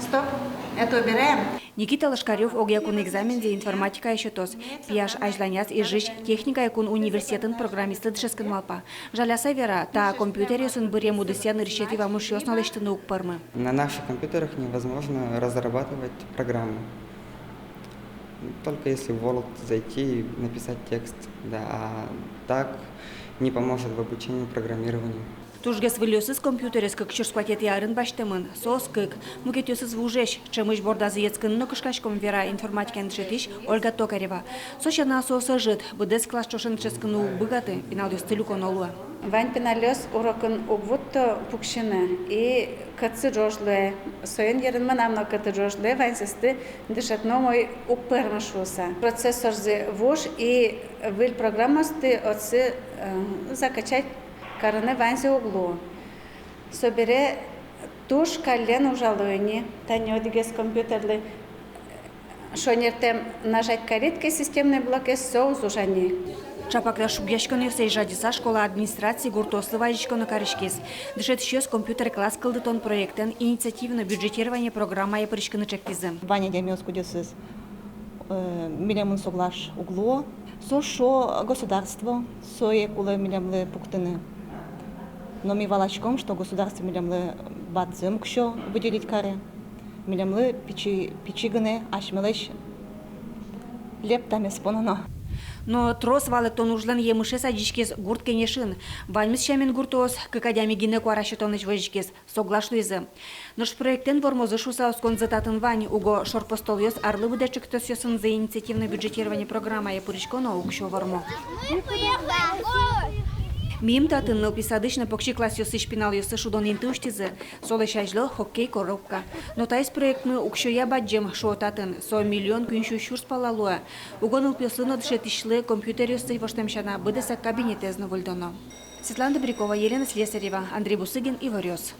Стоп, это убираем. Никита Лошкарев огякун экзаменде информатика еще тос. Пияш ажланяс и жиж техника якун университетын программисты дышескін малпа. Жаляса вера, та компьютере сын бырем удысян решети вам уж ёсналышты укпармы. На наших компьютерах невозможно разрабатывать программы. Только если в Word зайти и написать текст. Да, а так не поможет в обучении программированию. Тужгес вылёсыз компьютерес как чурспатет ярын баштымын, сос кык, мукетёсыз вужеш, чемыш бордазы ецкын нокышкашком вера информатикан шетиш Ольга Токарева. Сощана соса жит, будес класс чошын ческыну быгаты, пиналдёс целюкон олуа. Вань пиналёс урокын угвутто пукшины и катсы жожлы. Соен ерын манамно каты жожлы, вань сесты дышатно мой упырмышуса. Процессорзы вуж и выль программасты отцы закачать караны ванзе углу. Собере туш колен ужалыни, танёдигес компьютерлы. Шонертем нажать каретки системный блоке соус ужани. Чапакда шубьяшканы всей жадиса школа администрации гуртослы вазичко на карышкес. Дышет щес компьютер класс кылдытон проектен инициативно бюджетирование программа и причканы чекпизы. Ваня демёс кудесыз милемын соглаш углу. Сошо государство, сое кулы милемлы пуктыны. Но ми валачком, что государство милемлы бадзым кшо выделить каре. Милемлы пичигыны ашмелеш лептами спонано. Но трос валетон ужлан емыше садичкес гурт кенешин. Вальмис шамен гуртос, какадями гинеку арашетоныч вожичкес, соглашлуйзы. Наш проектен вормозы шуса оскон зататын вань, уго шорпостолёс арлы выдачек тосёсын за инициативное бюджетирование программа я пуричконо укшо вормо. Мим татын написадыш покши класс ёсы шпинал ёсы шудон интуштизы, солешажлы хоккей коробка. Но тайс проектны укшоя баджем шо татын, 100 миллион күншү шурс палалуа. Угон ылпёсыны дышетишлы компьютер ёсы воштемшана быдыса кабинетезно вольдоно. Светлана Добрякова, Елена Слесарева, Андрей Бусыгин и Варёс.